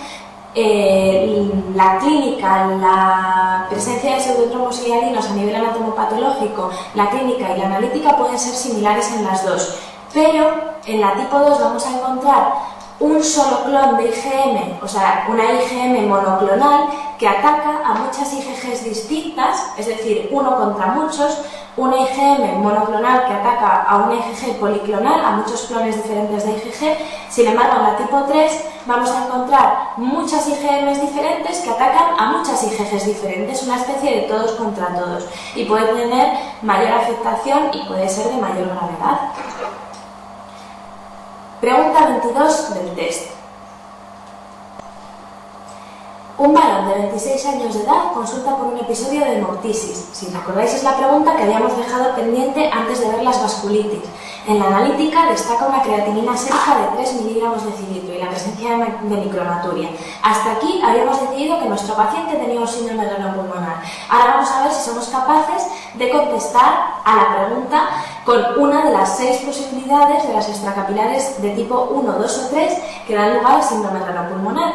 La clínica, la presencia de pseudotrombos hialinos a nivel anatomopatológico, la clínica y la analítica pueden ser similares en las dos, pero en la tipo 2 vamos a encontrar un solo clon de IgM, o sea, una IgM monoclonal que ataca a muchas IgGs distintas, es decir, uno contra muchos, una IgM monoclonal que ataca a una IgG policlonal, a muchos clones diferentes de IgG. Sin embargo, en la tipo 3 vamos a encontrar muchas IgMs diferentes que atacan a muchas IgGs diferentes, una especie de todos contra todos, y puede tener mayor afectación y puede ser de mayor gravedad. Pregunta 22 del test. Un varón de 26 años de edad consulta por un episodio de hemoptisis. Si recordáis, es la pregunta que habíamos dejado pendiente antes de ver las vasculitis. En la analítica destaca una creatinina sérica de 3 miligramos decilitro y la presencia de micromaturia. Hasta aquí habíamos decidido que nuestro paciente tenía un síndrome renopulmonar. Ahora vamos a ver si somos capaces de contestar a la pregunta con una de las 6 posibilidades de las extracapilares de tipo 1, 2 o 3 que dan lugar al síndrome renopulmonar.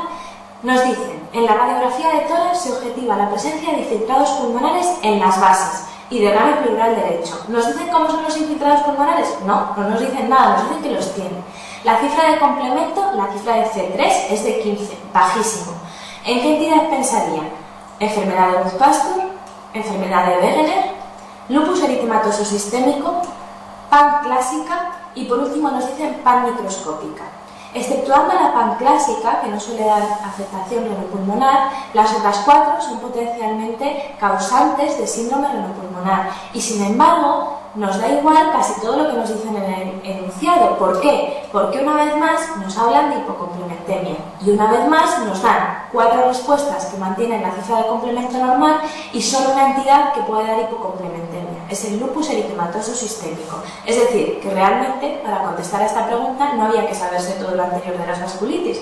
Nos dicen, en la radiografía de tórax se objetiva la presencia de infiltrados pulmonares en las bases y derrame pleural derecho. ¿Nos dicen cómo son los infiltrados pulmonares? No, no nos dicen nada, nos dicen que los tienen. La cifra de complemento, la cifra de C3, es de 15, bajísimo. ¿En qué entidad pensaría? Enfermedad de Busch-Pasteur, enfermedad de Wegener, lupus eritematoso sistémico, PAN clásica y por último nos dicen PAN microscópica. Exceptuando la PAN clásica, que no suele dar afectación renopulmonar, las otras 4 son potencialmente causantes de síndrome renopulmonar y sin embargo nos da igual casi todo lo que nos dicen en el enunciado. ¿Por qué? Porque una vez más nos hablan de hipocomplementemia y una vez más nos dan 4 respuestas que mantienen la cifra de complemento normal y solo una entidad que puede dar hipocomplementemia. Es el lupus eritematoso sistémico. Es decir, que realmente para contestar a esta pregunta no había que saberse todo lo anterior de las vasculitis.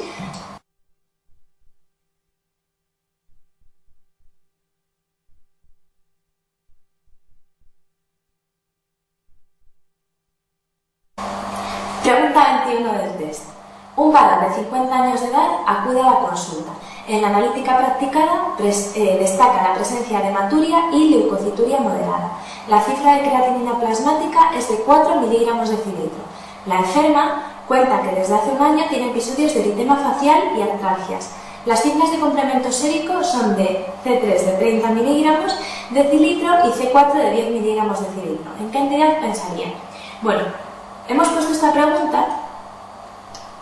Pregunta 21 del test. Un varón de 50 años de edad acude a la consulta. En la analítica practicada destaca la presencia de hematuria y leucocituria moderada. La cifra de creatinina plasmática es de 4 miligramos decilitro. La enferma cuenta que desde hace un año tiene episodios de eritema facial y artralgias. Las cifras de complemento sérico son de C3 de 30 miligramos decilitro y C4 de 10 miligramos decilitro. ¿En qué entidad pensaría? Bueno, hemos puesto esta pregunta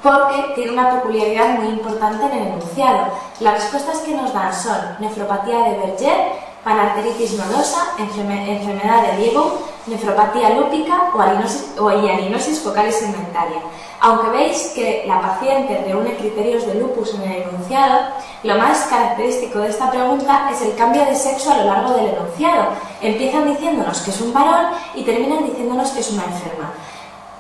porque tiene una peculiaridad muy importante en el enunciado. Las respuestas que nos dan son nefropatía de Berger, panarteritis nodosa, enfermedad de Liebowitz, nefropatía lúpica o hialinosis focalis segmentaria. Aunque veis que la paciente reúne criterios de lupus en el enunciado, lo más característico de esta pregunta es el cambio de sexo a lo largo del enunciado. Empiezan diciéndonos que es un varón y terminan diciéndonos que es una enferma.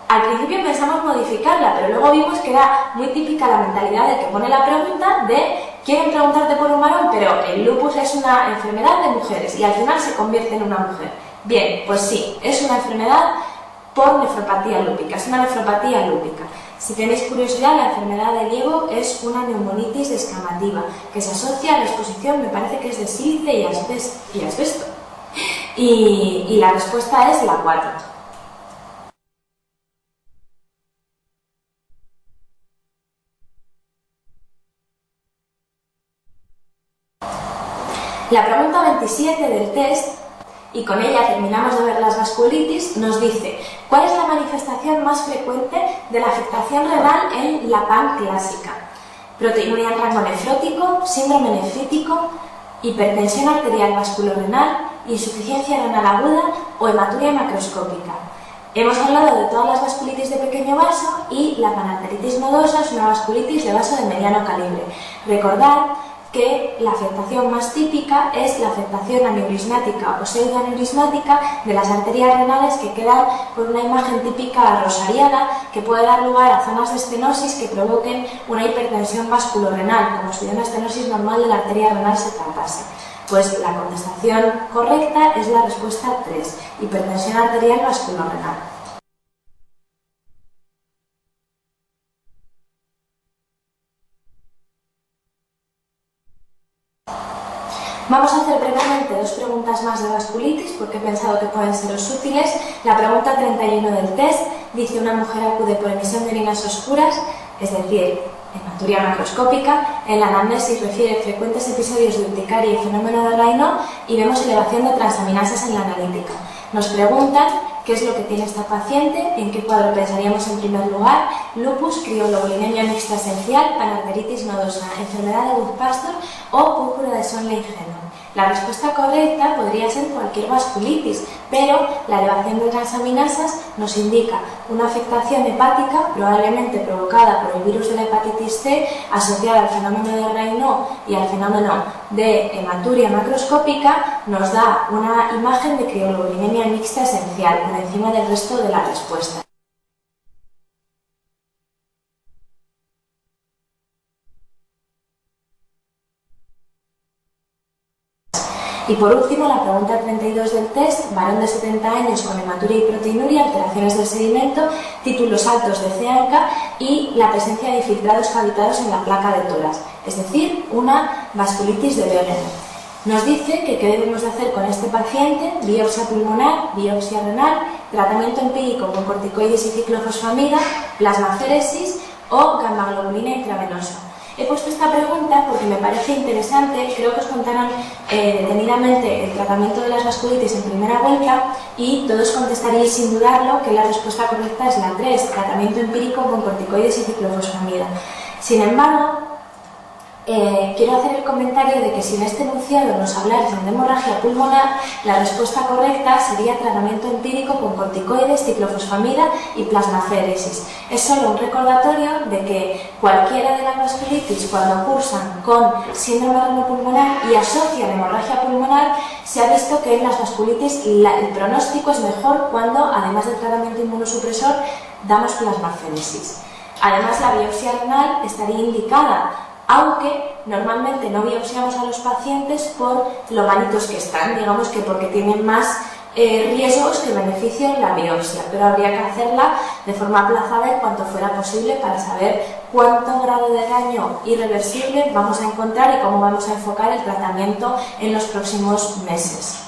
Al principio pensamos modificarla, pero luego vimos que era muy típica la mentalidad del que pone la pregunta de quieren preguntarte por un varón, pero el lupus es una enfermedad de mujeres y al final se convierte en una mujer. Bien, pues sí, es una enfermedad por nefropatía lúpica, es una nefropatía lúpica. Si tenéis curiosidad, la enfermedad de Liebowitz es una neumonitis descamativa que se asocia a la exposición, me parece que es de sílice y asbesto. Y la respuesta es la 4. La pregunta 27 del test, y con ella terminamos de ver las vasculitis, nos dice ¿cuál es la manifestación más frecuente de la afectación renal en la PAN clásica? Proteinuria en rango nefrótico, síndrome nefrítico, hipertensión arterial vasculorenal, insuficiencia renal aguda o hematuria macroscópica. Hemos hablado de todas las vasculitis de pequeño vaso y la panarteritis nodosa es una vasculitis de vaso de mediano calibre. Recordad que la afectación más típica es la afectación aneurismática o pseudoaneurismática de las arterias renales que quedan por una imagen típica rosariana que puede dar lugar a zonas de estenosis que provoquen una hipertensión vasculorenal, como si de una estenosis normal de la arteria renal se tratase. Pues la contestación correcta es la respuesta 3, hipertensión arterial vasculorenal. Vamos a hacer brevemente 2 preguntas más de vasculitis porque he pensado que pueden seros útiles. La pregunta 31 del test dice una mujer acude por emisión de orinas oscuras es decir, hematuria macroscópica. En la anamnesis refiere frecuentes episodios de urticaria y fenómeno de Raynaud y vemos elevación de transaminasas en la analítica. Nos preguntan qué es lo que tiene esta paciente, en qué cuadro pensaríamos en primer lugar: lupus, crioglobulinemia mixta esencial, panarteritis nodosa, enfermedad de Buch-Pastor o púrpura de Schönlein-Geno. La respuesta correcta podría ser cualquier vasculitis, pero la elevación de transaminasas nos indica una afectación hepática, probablemente provocada por el virus de la hepatitis C, asociada al fenómeno de Raynaud y al fenómeno de hematuria macroscópica. Nos da una imagen de crioglobulinemia mixta esencial por encima del resto de la respuesta. Y por último, la pregunta 32 del test: varón de 70 años con hematuria y proteinuria, alteraciones del sedimento, títulos altos de CANCA y la presencia de infiltrados cavitados en la placa de tórax, es decir, una vasculitis de Wegener. Nos dice que qué debemos de hacer con este paciente: biopsia pulmonar, biopsia renal, tratamiento empírico con corticoides y ciclofosfamida, plasmaféresis o gamma-globulina intravenosa. He puesto esta pregunta porque me parece interesante. Creo que os contaron detenidamente el tratamiento de las vasculitis en primera vuelta y todos contestaríais sin dudarlo que la respuesta correcta es la 3, tratamiento empírico con corticoides y ciclofosfamida. Sin embargo, quiero hacer el comentario de que si en este enunciado nos hablaran de hemorragia pulmonar, la respuesta correcta sería tratamiento empírico con corticoides, ciclofosfamida y plasmaféresis. Es solo un recordatorio de que cualquiera de las vasculitis, cuando cursan con síndrome renopulmonar y asocian hemorragia pulmonar, se ha visto que en las vasculitis el pronóstico es mejor cuando, además del tratamiento inmunosupresor, damos plasmaféresis. Además, la biopsia renal estaría indicada, aunque normalmente no biopsiamos a los pacientes por lo malitos que están, digamos que porque tienen más riesgos que beneficio en la biopsia, pero habría que hacerla de forma aplazada en cuanto fuera posible para saber cuánto grado de daño irreversible vamos a encontrar y cómo vamos a enfocar el tratamiento en los próximos meses.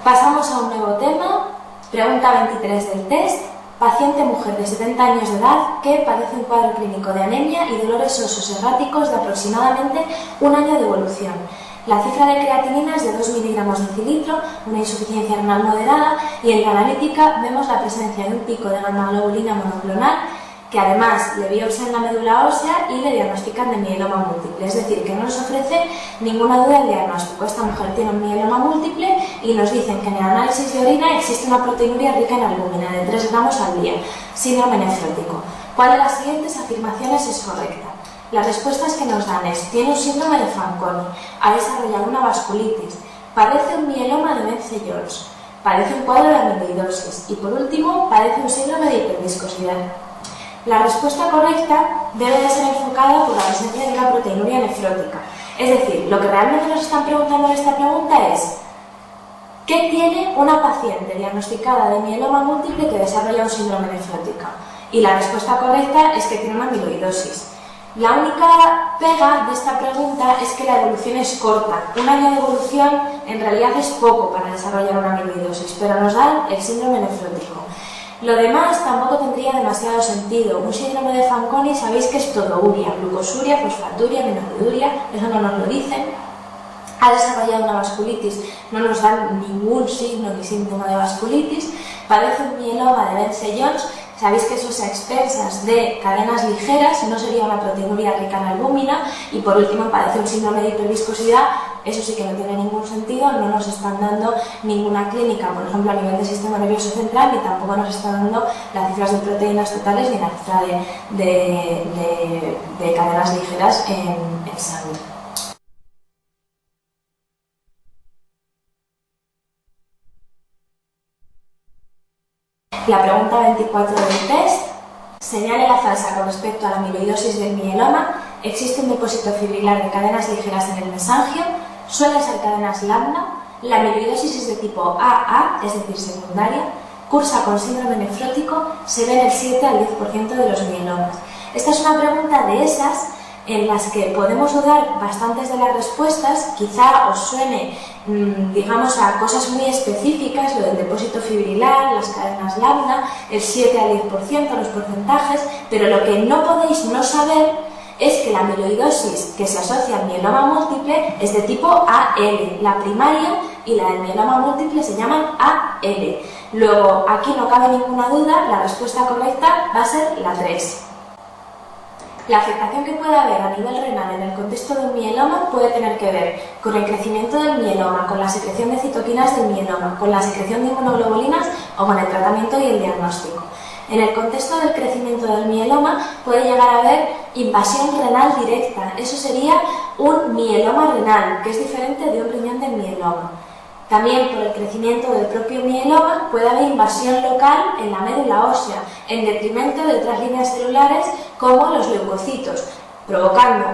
Pasamos a un nuevo tema, pregunta 23 del test: paciente mujer de 70 años de edad que padece un cuadro clínico de anemia y dolores óseos erráticos de aproximadamente un año de evolución. La cifra de creatinina es de 2 miligramos decilitro, una insuficiencia renal moderada, y en la analítica vemos la presencia de un pico de gamma-globulina monoclonal, que además le biopsian la médula ósea y le diagnostican de mieloma múltiple, es decir, que no nos ofrece ninguna duda el diagnóstico. Esta mujer tiene un mieloma múltiple y nos dicen que en el análisis de orina existe una proteinuria rica en albúmina de 3 gramos al día, síndrome nefrótico. ¿Cuál de las siguientes afirmaciones es correcta? Las respuestas que nos dan es: tiene un síndrome de Fanconi, ha desarrollado una vasculitis, padece un mieloma de Bence-Jones, padece un cuadro de amiloidosis y, por último, padece un síndrome de hiperviscosidad. La respuesta correcta debe de ser enfocada por la presencia de una proteinuria nefrótica. Es decir, lo que realmente nos están preguntando en esta pregunta es: ¿qué tiene una paciente diagnosticada de mieloma múltiple que desarrolla un síndrome nefrótica? Y la respuesta correcta es que tiene una amiloidosis. La única pega de esta pregunta es que la evolución es corta. Un año de evolución en realidad es poco para desarrollar una amiloidosis, pero nos dan el síndrome nefrótico. Lo demás tampoco tendría demasiado sentido. Un síndrome de Fanconi sabéis que es todo uria, glucosuria, fosfaturia, minoxiduria, eso no nos lo dicen. Ha desarrollado una vasculitis, no nos dan ningún signo ni síntoma de vasculitis. Padece un mieloma de Bence-Jones, sabéis que eso es a expensas de cadenas ligeras, no sería una proteinuria rica en albúmina. Y por último, padece un síndrome de hiperviscosidad, eso sí que no tiene ningún sentido, no nos están dando ninguna clínica, por ejemplo, a nivel del sistema nervioso central, ni tampoco nos están dando las cifras de proteínas totales ni la cifra de cadenas ligeras en sangre. La pregunta 24 del test: señale la falsa con respecto a la amiloidosis del mieloma. Existe un depósito fibrilar de cadenas ligeras en el mesangio, suelen ser cadenas lambda, la amiloidosis es de tipo AA, es decir, secundaria, cursa con síndrome nefrótico, se ve en el 7 al 10% de los mielomas. Esta es una pregunta de esas en las que podemos dudar bastantes de las respuestas. Quizá os suene, digamos, a cosas muy específicas, lo del depósito fibrilar, las cadenas lambda, el 7 al 10%, los porcentajes, pero lo que no podéis no saber es que la amiloidosis que se asocia al mieloma múltiple es de tipo AL, la primaria y la del mieloma múltiple se llaman AL. Luego, aquí no cabe ninguna duda, la respuesta correcta va a ser la 3. La afectación que puede haber a nivel renal en el contexto de un mieloma puede tener que ver con el crecimiento del mieloma, con la secreción de citoquinas del mieloma, con la secreción de inmunoglobulinas o con el tratamiento y el diagnóstico. En el contexto del crecimiento del mieloma puede llegar a haber invasión renal directa. Eso sería un mieloma renal, que es diferente de un riñón de mieloma. También por el crecimiento del propio mieloma puede haber invasión local en la médula ósea, en detrimento de otras líneas celulares como los leucocitos, provocando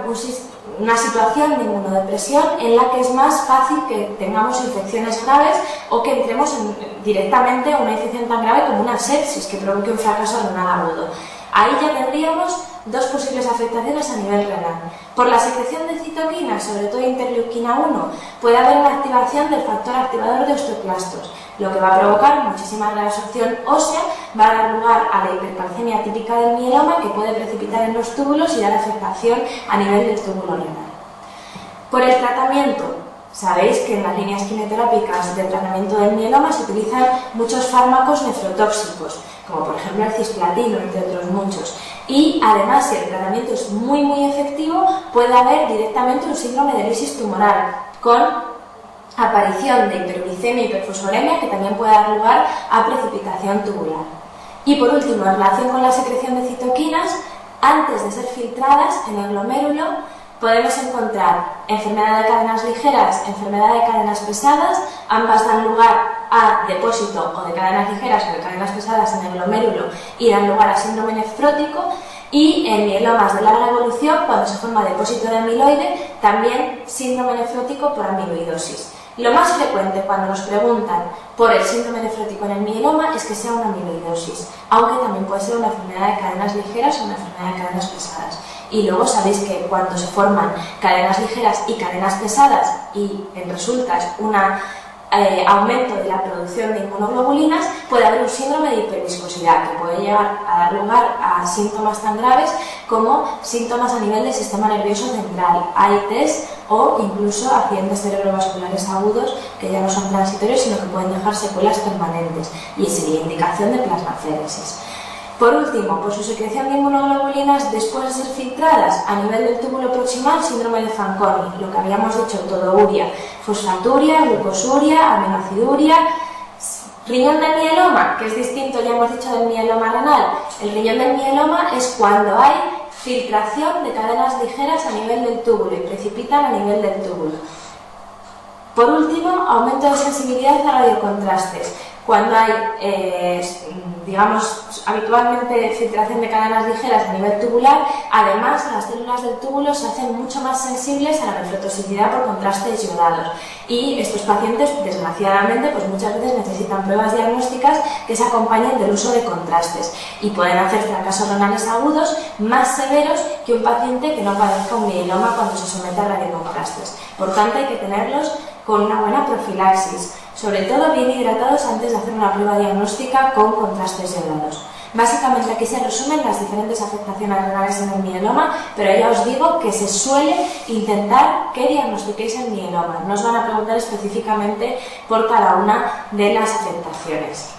una situación de inmunodepresión en la que es más fácil que tengamos infecciones graves o que entremos directamente a una infección tan grave como una sepsis que provoque un fracaso renal agudo. Ahí ya tendríamos dos posibles afectaciones a nivel renal. Por la secreción de citoquinas, sobre todo interleuquina 1, puede haber una activación del factor activador de osteoclastos, lo que va a provocar muchísima reabsorción ósea, va a dar lugar a la hipercalcemia típica del mieloma que puede precipitar en los túbulos y dar afectación a nivel del túbulo renal. Por el tratamiento, sabéis que en las líneas quimioterápicas del tratamiento del mieloma se utilizan muchos fármacos nefrotóxicos, como por ejemplo el cisplatino, entre otros muchos. Y además, si el tratamiento es muy efectivo, puede haber directamente un síndrome de lisis tumoral, con aparición de hiperuricemia y hiperfosforemia, que también puede dar lugar a precipitación tubular. Y por último, en relación con la secreción de citoquinas, antes de ser filtradas en el glomérulo, podemos encontrar enfermedad de cadenas ligeras, enfermedad de cadenas pesadas, ambas dan lugar a depósito o de cadenas ligeras o de cadenas pesadas en el glomérulo y dan lugar a síndrome nefrótico, y en mielomas de larga evolución, cuando se forma depósito de amiloide, también síndrome nefrótico por amiloidosis. Lo más frecuente cuando nos preguntan por el síndrome nefrótico en el mieloma es que sea una amiloidosis, aunque también puede ser una enfermedad de cadenas ligeras o una enfermedad de cadenas pesadas. Y luego sabéis que cuando se forman cadenas ligeras y cadenas pesadas y resulta un aumento de la producción de inmunoglobulinas, puede haber un síndrome de hiperviscosidad que puede llegar a dar lugar a síntomas tan graves como síntomas a nivel del sistema nervioso central, AITs o incluso accidentes cerebrovasculares agudos que ya no son transitorios sino que pueden dejar secuelas permanentes, y sería indicación de plasmaféresis. Por último, por su secreción de inmunoglobulinas después de ser filtradas a nivel del túbulo proximal, síndrome de Fanconi, lo que habíamos dicho, todouria, fosfaturia, glucosuria, aminoaciduria. Riñón del mieloma, que es distinto, ya hemos dicho, del mieloma renal. El riñón del mieloma es cuando hay filtración de cadenas ligeras a nivel del túbulo y precipitan a nivel del túbulo. Por último, aumento de sensibilidad a radiocontrastes. Cuando hay, digamos, habitualmente filtración de cadenas ligeras a nivel tubular, además las células del túbulo se hacen mucho más sensibles a la nefrotoxicidad por contrastes iodados. Y estos pacientes, desgraciadamente, pues muchas veces necesitan pruebas diagnósticas que se acompañen del uso de contrastes y pueden hacer fracasos renales agudos más severos que un paciente que no padezca un mieloma cuando se somete a radiocontrastes. Por tanto, hay que tenerlos con una buena profilaxis, sobre todo bien hidratados antes de hacer una prueba diagnóstica con contrastes iodados. Básicamente aquí se resumen las diferentes afectaciones renales en el mieloma, pero ya os digo que se suele intentar que diagnostiquéis el mieloma. No os van a preguntar específicamente por cada una de las afectaciones.